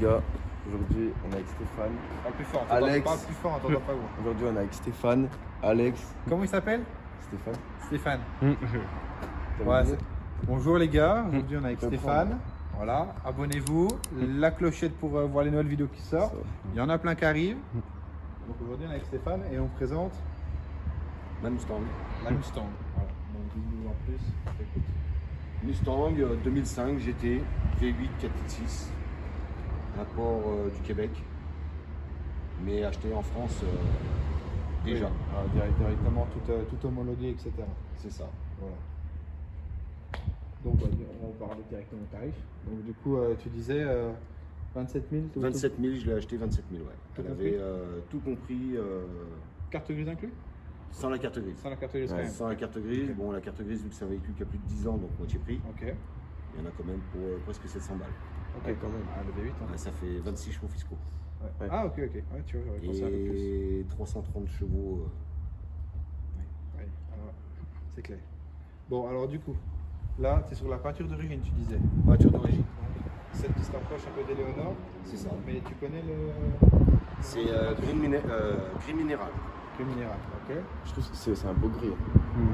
gars, aujourd'hui on est avec Stéphane. Parle plus fort, Alex. parle plus fort, on t'entend pas vous. Aujourd'hui on est avec Stéphane, Alex, Comment il s'appelle? Stéphane. Stéphane. T'as Ouais, oublié c'est- Bonjour les gars, aujourd'hui on est avec Je peux Stéphane. Voilà, abonnez-vous, la clochette pour voir les nouvelles vidéos qui sortent. Ça. Il y en a plein qui arrivent. Donc aujourd'hui on est avec Stéphane et on présente La Mustang. la Mustang. Voilà. Donc dis-nous en plus, on t'écoute. Mustang 2005 GT V8 4.6, import du Québec, mais acheté en France déjà. Oui, directement tout homologué, etc. C'est ça. Voilà. Donc on va parler directement tarif. Donc du coup tu disais 27 000 tout 27 000, je l'ai acheté 27 000, ouais. Tout Elle compris avait tout compris Carte grise inclus? sans la carte grise. Sans la carte grise quand Ouais. même. Sans la carte grise, Ok. bon la carte grise vu que c'est un véhicule qui a plus de 10 ans, donc moitié prix, Ok, il y en a quand même pour presque 700 balles. ok quand même. Ah, le V8 hein. Ouais, ça fait 26 chevaux fiscaux. Ouais. Ouais. Ah ok, ouais, tu vois, j'aurais pensé un peu plus. Et 330 chevaux. Ouais, alors, c'est clair. Bon alors du coup, là tu es sur la peinture d'origine tu disais. Voiture d'origine. Celle qui se rapproche un peu d'Éléonore. C'est ça. Mais tu connais le C'est gris minéral. minéral, ok. Je trouve que c'est un beau gris.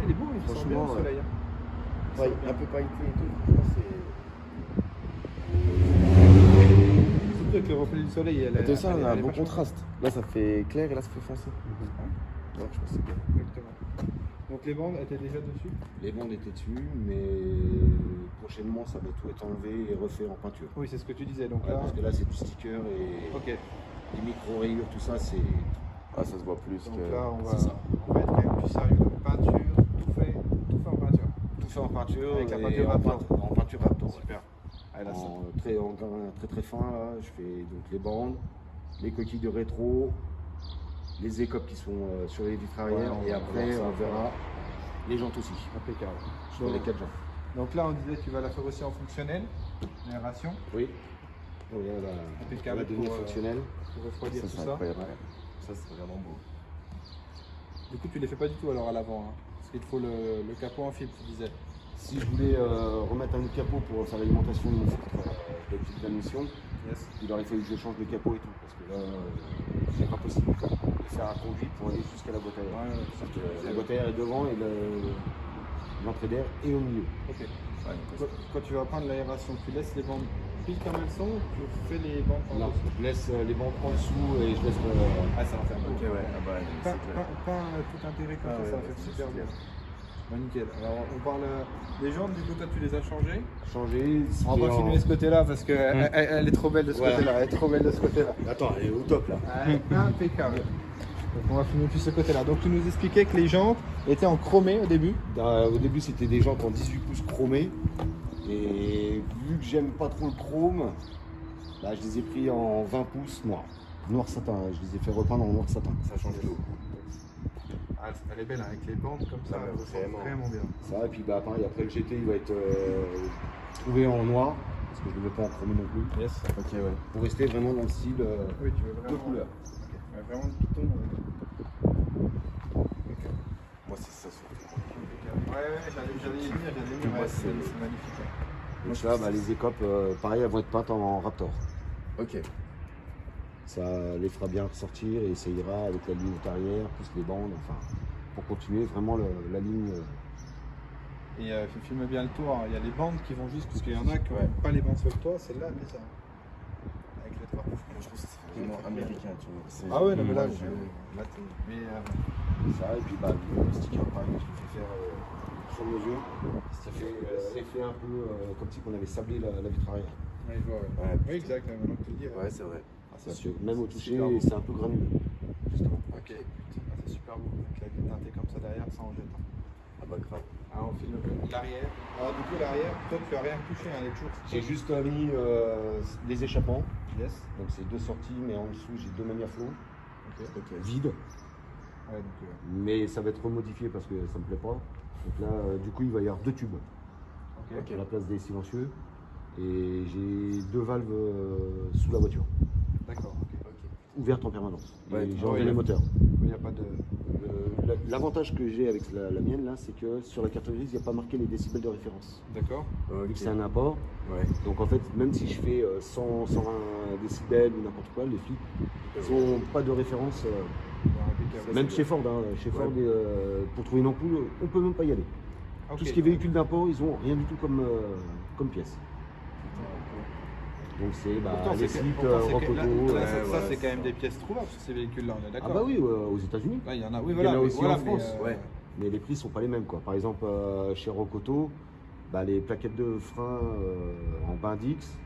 Il est beau, il sent bien Franchement, le soleil. Hein. Ouais, un peu pailleté et tout, franchement c'est... Surtout avec le reflet du soleil, elle De ça on a un elle est beau vachement- contraste. Là ça fait clair et là ça fait foncé. Ouais, je pense que c'est bien. Exactement. Donc les bandes étaient déjà dessus. Les bandes étaient dessus, mais prochainement ça va tout être enlevé et refait en peinture. Oui, c'est ce que tu disais. Donc Ouais, là, parce que là c'est du sticker et ok. les micro-rayures, tout ça c'est. Ah ça se voit plus Donc que... là, c'est ça. on va être quand même plus sérieux. Donc peinture, tout fait en peinture. Tout fait en peinture Avec la et peinture en, Raptor. en peinture Raptor. Super. Ah, là, En grain très fin là, je fais donc les bandes, les coquilles de rétro, les écopes qui sont sur les vitres arrière Ouais, et on va après voir ça. on verra les jantes aussi. impeccable. Je fais les 4 jantes. Donc là, on disait que tu vas la faire aussi en fonctionnel, l'aération, Oui. Donc, elle va Impeccable devenir pour, fonctionnelle. pour refroidir Ça tout c'est ça. incroyable. Ça c'est vraiment beau. Du coup, tu les fais pas du tout alors à l'avant, hein, parce qu'il te faut le capot en fibre, tu disais. Si je voulais remettre un autre capot pour faire l'alimentation de mon filtre de petite mission, Yes. il aurait fallu que je change de capot et tout, parce que là, c'est pas possible de faire un conduit pour aller jusqu'à la boîte à air. Ouais, Parce que la boîte à air est devant et l'entrée d'air est au milieu. Ok. Quand tu vas prendre l'aération, tu laisses les bandes pile comme elles sont ou tu fais les bandes en Non, dessous? je laisse les bandes en dessous et je laisse Ah, ça va faire beau. Ok ouais, ah bah c'est clair. Pas tout intégré comme Ah ouais, ça, ça ouais, fait c'est super super. bien. Bah, nickel. Alors, on parle des jantes, du coup, toi, tu les as changées. changer. On va pas filmer ce côté-là parce qu'elle elle est trop belle de ce Voilà. côté-là. Elle est trop belle de ce côté-là. Attends, elle est au top là. Impeccable. Donc, on va filmer plus ce côté-là. Donc, tu nous expliquais que les jantes étaient en chromé au début. Au début, c'était des jantes en 18 pouces chromés. Et vu que j'aime pas trop le chrome, bah, je les ai pris en 20 pouces noir. Noir satin, je les ai fait repeindre en noir satin. Ça change tout. Ah, elle est belle hein, avec les bandes comme ça. Ah, Elle ressemble vraiment. vraiment bien. Ça, et puis bah, pareil, après le GT, il va être trouvé en noir, parce que je ne le veux pas en chromé non plus, Yes. Ok ouais. pour rester vraiment dans le style Oui, tu veux de vraiment. couleur. Ok. Ouais, vraiment du tout ton. Moi c'est ça surtout. Ouais, j'allais y venir. Moi, Ouais, c'est- c'est magnifique. Hein. Donc là, bah, les écopes, pareil, elles vont être peintes en Raptor. Ok. Ça les fera bien ressortir et ça ira avec la ligne arrière, plus les bandes, enfin, pour continuer vraiment la ligne. Et filme bien le toit, hein. Il y a les bandes qui vont juste, parce qu'il y en a qui n'ont Ouais. pas les bandes sur le toit, celle-là, mais ça. Avec les toits. Moi je trouve que ça fait vraiment américain, tu vois. C'est- Ah ouais, non, mais là, moi, là mais Ça, et puis bah, le sticker, pareil, je l'ai fait faire sur mesure. Ça fait un peu comme si on avait sablé la vitre arrière. ouais, je vois, ouais. Ouais, Oui, exact, maintenant que tu le dis. Ouais c'est vrai. Parce que même au toucher, super beau. c'est un peu granuleux, justement. Ok, ah, c'est super beau, avec la vitre teintée comme ça derrière, ça en jette. Hein. Ah bah grave. Ah, on filme l'arrière. Alors, du coup, l'arrière, toi, tu n'as rien touché, hein, les toujours. J'ai juste mis les échappements, Yes. donc c'est deux sorties, mais en dessous j'ai deux maniaflots Ok. Ok. vides, Ouais, donc, mais ça va être remodifié parce que ça me plaît pas. Donc là, du coup, il va y avoir deux tubes ok. à la place des silencieux, et j'ai deux valves sous la voiture, D'accord, ok. ouvertes en permanence. Ouais, Et j'ai ouais, enlevé ouais. les moteurs. Il n'y a pas de. L'avantage que j'ai avec la mienne là, c'est que sur la carte grise, il n'y a pas marqué les décibels de référence. D'accord. Vu que c'est un apport, Ouais. donc en fait, même si je fais 100, 120 décibels ou n'importe quoi, les flics, ils n'ont pas de référence. Même chez Ford, chez Ford, pour trouver une ampoule, on peut même pas y aller. Tout ce qui est véhicule d'import, ils ont rien du tout comme pièce. Donc c'est les slips, Rococo. Ça, c'est quand même des pièces trouvables sur ces véhicules-là, on est Ah d'accord. bah oui, aux États-Unis. Ouais, il y en a, oui, Il y en a mais aussi en mais, France. Mais les prix sont pas les mêmes quoi. Par exemple, chez Rocoto, les plaquettes de frein en Bindix,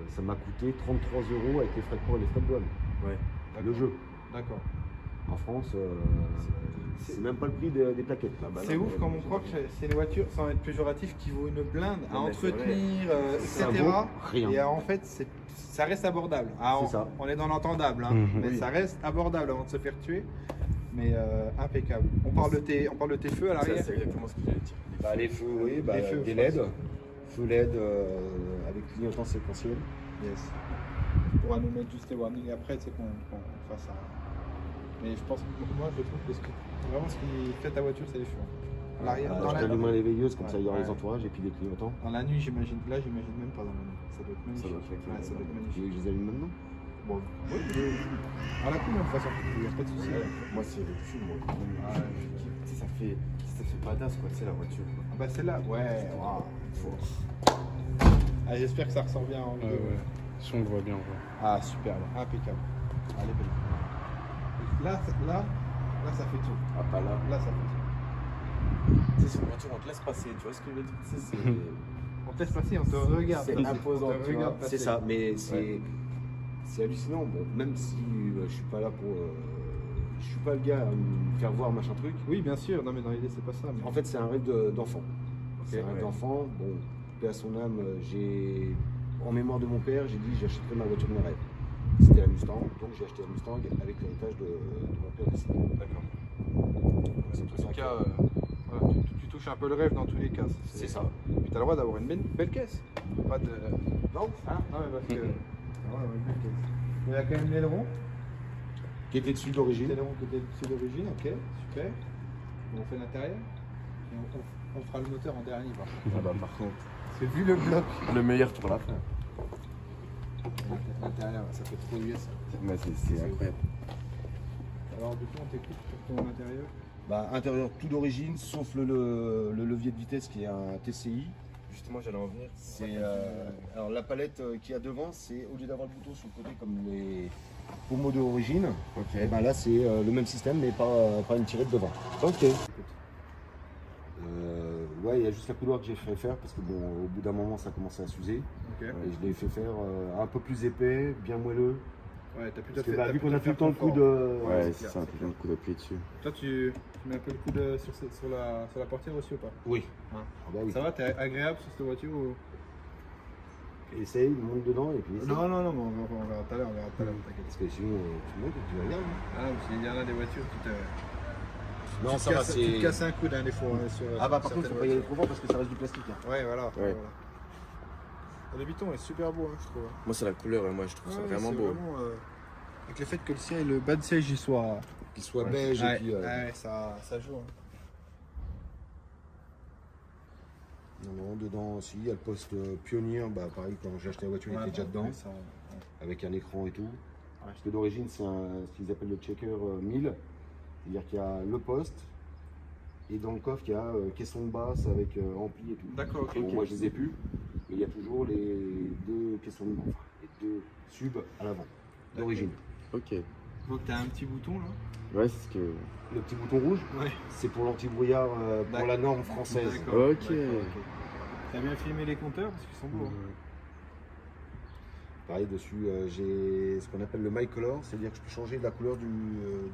ça m'a coûté 33 € avec les frais de port et les frais de douane. Ouais. Le jeu. D'accord. En France, c'est même pas le prix des plaquettes. C'est ouf comme on croit que c'est les voitures, sans être péjoratif, qui vaut une blinde à Non, mais c'est entretenir, Ça etc. vaut rien. Et en fait, ça reste abordable. C'est ça. On est dans l'entendable, hein, mais Oui. ça reste abordable avant de se faire tuer. Mais impeccable. On parle de tes feux à Ça, l'arrière. c'est exactement ce que j'allais dire. Les feux, oui, Les feux, des LED. Feux LED avec clignotant séquentiel. Yes. On pourra nous mettre juste les warnings après, tu sais, qu'on fasse un. Mais je pense que moi, je trouve que vraiment ce qui fait ta voiture, c'est les feux. À l'arrière, Je t'allume les veilleuse, comme ça il y aura Ouais. les entourages et puis les clignotants. dans la nuit, j'imagine. Là, j'imagine même pas dans la nuit. Ça doit être magnifique. Ça doit être Ouais, ça doit être Tu magnifique. veux que je les allume maintenant? Bon, oui, à la cool, de toute façon, il n'y a pas de souci. Moi, c'est le dessus, moi. Ah, Tu sais, ça fait badass, quoi, tu sais, la voiture. Quoi. Ah bah celle-là, ouais, waouh. Ah, j'espère que ça ressort bien en vidéo. Si on le voit bien, on voit. Ah, super, impeccable. Allez, belle. Là, ça fait tout. Ah, pas là. Là, ça fait tout. Tu sais, c'est une voiture, on te laisse passer, tu vois ce que je veux dire? Tu sais, c'est. On te laisse passer, on te regarde. C'est imposant, On te tu vois. regarde passer. C'est ça, mais c'est hallucinant. Bon, même si je suis pas là pour. Je suis pas le gars à me faire voir machin truc. Oui, bien sûr. Non, mais dans l'idée, c'est pas ça. Mais... En fait, c'est un rêve d'enfant. C'est un rêve ouais. d'enfant. Bon, paix à son âme, j'ai. En mémoire de mon père, j'ai dit j'achèterai ma voiture de mes rêves. C'était la Mustang, donc j'ai acheté la Mustang avec l'héritage de mon père décédé. D'accord. C'est En pour tous ça les que- cas, voilà, tu touches un peu le rêve dans tous les cas. C'est ça. Puis t'as le droit d'avoir une belle caisse. Pas de. Non, Hein? Non, mais parce que. Ouais, une belle caisse. Il y a quand même l'aileron. qui était dessus d'origine. L'aileron qui était dessus d'origine, ok, super. On fait l'intérieur. Et on fera le moteur en dernier. Par contre. Ah, bah, par contre. Parce que vu le bloc. Le meilleur pour la fin. L'intérieur, ça fait trop US. Mais c'est incroyable. Alors, du coup, on t'écoute pour ton intérieur. Intérieur tout d'origine, sauf le levier de vitesse qui est un TCI. Justement, j'allais en venir. C'est alors la palette qu'il y a devant, c'est au lieu d'avoir le bouton sur le côté comme les pommeaux d'origine, Ok. et là c'est le même système mais pas une tirette devant. Ok. Ouais, il y a juste la couloir que j'ai fait faire parce que bon, au bout d'un moment ça commençait à s'user Ok. et je l'ai fait faire un peu plus épais, bien moelleux. Ouais, t'as plutôt Parce que fait. vu qu'on a fait le temps le coup de. Ouais, c'est c'est clair, ça, un c'est peu le coup d'appuyer dessus. Toi, tu mets un peu le coude sur la portière aussi ou pas? Oui. Hein. Ah bah oui. Ça va, t'es agréable sur cette voiture ou... Essaye, monte dedans et puis essaye. Non, mais on verra tout à l'heure, t'inquiète. Parce que sinon tu montes et tu regardes. Ah non, parce qu'il y en a des voitures qui te. Non, tu ça te va, casses, tu te c'est. casses un coude hein, des fois. Sur, Ah bah sur par contre, faut certaines pas y aller voitures. trop fort parce que ça reste du plastique. Hein. Ouais, voilà. Ouais. voilà. Le biton est super beau, hein, je trouve. Moi, c'est la couleur, et moi, je trouve ça Ouais, vraiment c'est beau. vraiment, avec le fait que le siège, le bas de siège il soit. Qu'il soit Ouais. beige Ouais, et puis. ouais, ça joue. Hein. Non, dedans aussi, il y a le poste Pioneer, pareil, quand j'ai acheté la voiture, il était déjà dedans, Ouais, ça, ouais. avec un écran et tout. Parce que d'origine, c'est ce qu'ils appellent le checker 1000, c'est-à-dire qu'il y a le poste, et dans le coffre, il y a caisson de basse avec ampli et tout. D'accord, ok. Bon, moi, je les ai plus, mais il y a toujours les deux caissons de basse, les deux subs à l'avant, d'origine. Ok. Je vois que t'as un petit bouton là. Ouais, c'est ce que. Le petit bouton rouge, Ouais. c'est pour l'anti-brouillard, pour D'accord. la norme française. D'accord, Ok. d'accord, ok. T'as bien filmé les compteurs parce qu'ils sont beaux. hein. Pareil, dessus, j'ai ce qu'on appelle le My Color, c'est-à-dire que je peux changer la couleur du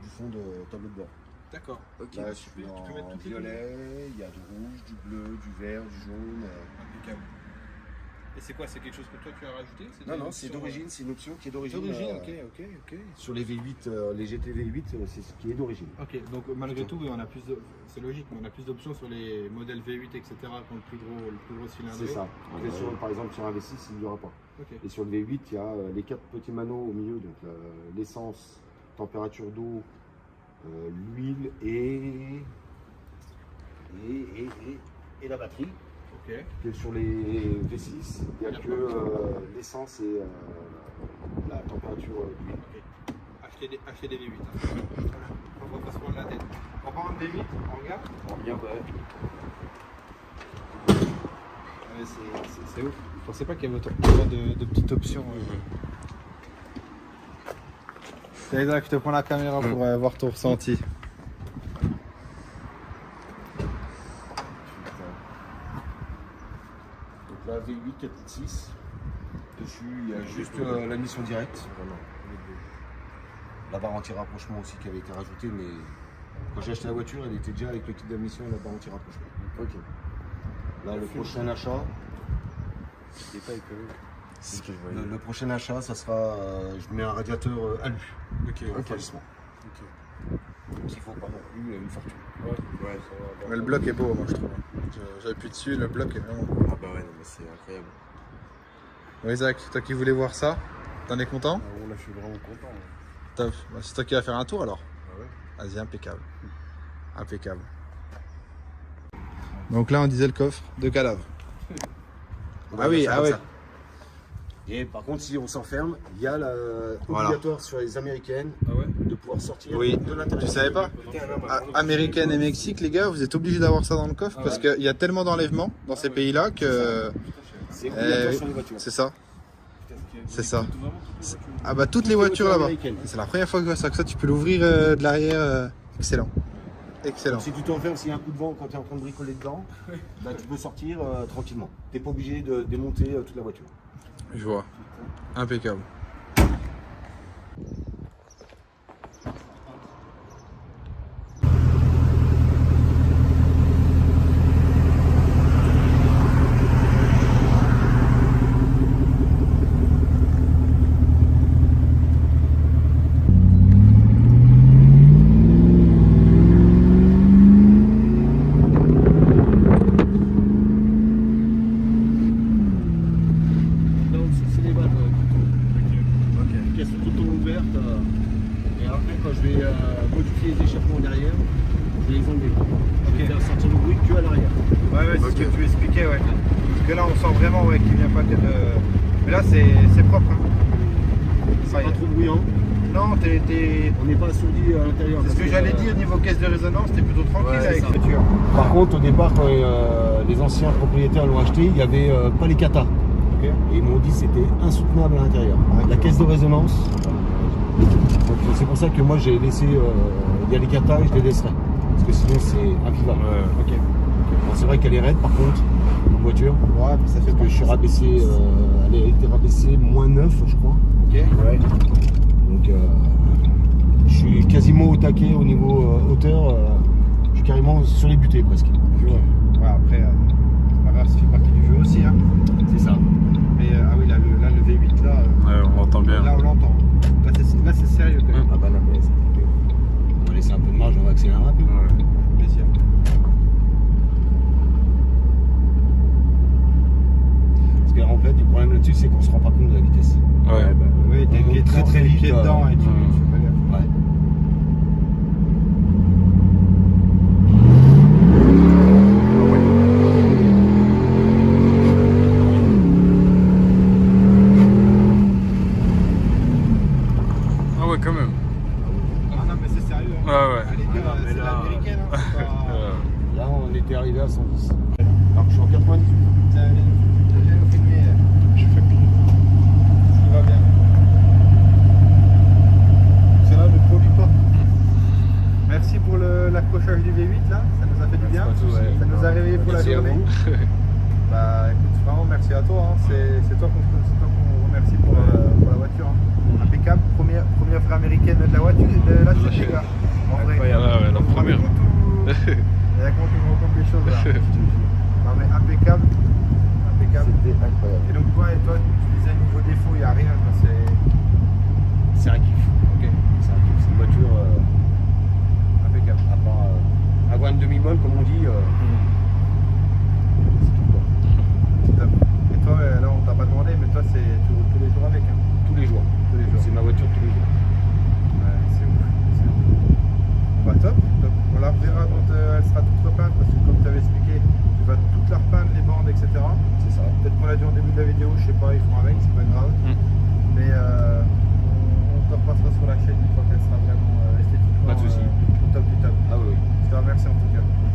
fond de tableau de bord. D'accord. Ok. Là, je tu suis peux en mettre toutes les violet, il y a du rouge, du bleu, du vert, du jaune. Impeccable. Et c'est quoi? C'est quelque chose que toi tu as rajouté? Non, non, c'est d'origine, c'est une option qui est d'origine. D'origine, euh, ok. Sur les V8, les GT V8, c'est ce qui est d'origine. Ok, donc malgré tout, oui, on a plus de... c'est logique, mais on a plus d'options sur les modèles V8, etc. qui ont le plus gros cylindre. C'est ça. Ah, Mais ouais. par exemple, sur un V6, il n'y aura pas. Ok. Et sur le V8, il y a les 4 petits manos au milieu, donc l'essence, température d'eau, l'huile et la batterie. Ok. Que sur les V6, il n'y a que l'essence et la température d'huile. Ok. Acheter des V8. Hein. On va pas se prendre la tête. On prend un V8, on regarde. On revient, ouais. C'est ouf. Je pensais pas qu'il y avait autant de petites options. C'est Isaac, je te prends la caméra pour voir ton ressenti. Donc là, V8 4.6. Dessus, il y a juste la mission directe. La barre anti-rapprochement aussi qui avait été rajoutée, mais quand j'ai acheté la voiture, elle était déjà avec le kit d'admission et la barre anti-rapprochement. Ok. Là, le prochain achat. Le prochain achat, ça sera. Je mets un radiateur alu. Ok. Refroidissement. Donc il faut pas non plus une fortune. Ouais, ça va. Mais le bloc est beau, moi je trouve. J'appuie dessus, le bloc est vraiment beau. Ah bah ouais, non, mais c'est incroyable. Bon, Isaac, toi qui voulais voir ça, t'en es content? Ah, bon, là, je suis vraiment content. Top. Bah, c'est toi qui vas faire un tour alors? Ah ouais. Vas-y, impeccable. Impeccable. Donc là, on disait le coffre de cadavre. Ah oui, ah ouais. Et par contre, si on s'enferme, il y a Voilà. obligatoire sur les américaines Ah ouais. de pouvoir sortir Oui, de l'intérieur. tu savais pas? Américaine et Mexique, les gars, vous êtes obligés d'avoir ça dans le coffre parce qu'il y a tellement d'enlèvements dans ces pays-là que. C'est obligatoire oui, sur les voitures. c'est ça. C'est ça. Ah bah toutes les voitures là-bas. C'est la première fois que je vois ça, que ça tu peux l'ouvrir de l'arrière. Excellent. Excellent. Donc, si tu t'enfermes, s'il y a un coup de vent quand tu es en train de bricoler dedans, bah, tu peux sortir tranquillement. Tu n'es pas obligé de démonter toute la voiture. Je vois. Impeccable. Donc, c'est les vannes. Les pièces sont tout ouvertes. Et après, quand je vais modifier les échappements derrière, je vais les enlever. Je vais faire sortir le bruit que à l'arrière. Ouais, c'est ce que tu expliquais, ouais. Parce que là, on sent vraiment qu'il vient pas que de. Mais là, c'est propre. Hein. C'est pas trop bruyant. Non, On n'est pas assourdi à l'intérieur. c'est ce que j'allais dire niveau caisse de résonance, t'es plutôt tranquille Ouais, avec c'est ça. la voiture. Par contre, au départ, quand les anciens propriétaires l'ont acheté, il n'y avait pas les katas. Et ils m'ont dit que c'était insoutenable à l'intérieur. La caisse de résonance. Donc, c'est pour ça que moi j'ai laissé. Il y a les katas et je les laisserai. Parce que sinon c'est invivable. Ok. Bon, c'est vrai qu'elle est raide par contre, en voiture. Ouais, mais ça fait Parce que je suis rabaissé. Elle a été rabaissée -9, je crois. Ok. Ouais. Donc je suis quasiment au taquet au niveau hauteur. Je suis carrément sur les butées presque. Ouais, après, la rare, ça fait partie du jeu aussi. Hein. C'est ça. Mais ah oui, là, le V8, là, Ouais, on l'entend bien. là on l'entend. Là, c'est sérieux quand même. Ah bah là, mais on va laisser un peu de marge, on va accélérer un peu. Ouais. Plaisir. Parce qu'en fait, le problème là-dessus, c'est qu'on se rend pas compte de la vitesse. Ouais. Oui, t'es On monte très, très les vite, pieds dedans et tu fais pas gaffe. Ouais. Ah ouais, quand même. Ah non, mais c'est sérieux. Hein. Ouais, ouais. Allez, Ah, mais c'est là, l'américaine. Hein. C'est pas- Là, on était arrivé à 110. Alors que je suis en 98. T'as bien filmé. Je fais plus. Tout va bien. Celle-là ne produit pas. Merci pour l'accrochage du V8 là, ça nous a fait du bien. pas de souci. Ça nous a réveillé pour la Merci à journée. vous. Bah écoute, vraiment merci à toi. Hein. C'est toi qu'on remercie pour la voiture. Hein. Impeccable. Première vraie américaine de la voiture, de la suite, les gars. En vrai. Incroyable. Ah ouais, la On première. raconte tout. Il y a comment tu me racontes les choses là. Non mais impeccable. Impeccable. C'était incroyable. Et donc toi, tu disais niveau défaut, il n'y a rien. Quoi. C'est un kiff. Ok. C'est un kiff. C'est une voiture, Impeccable. à part avoir une demi-molle, comme on dit, c'est tout quoi. Top. Et toi, là on t'a pas demandé, mais toi tu roules tous les jours avec. Hein. Tous les jours. Tous les jours. C'est ma voiture tous les jours. Ouais, c'est ouf. C'est ouf. top. On la reverra quand elle sera toute repeinte parce que comme tu avais expliqué, tu vas toute la repeindre, les bandes, etc. C'est ça. Peut-être qu'on l'a dit en début de la vidéo, je sais pas, ils feront avec, c'est pas grave.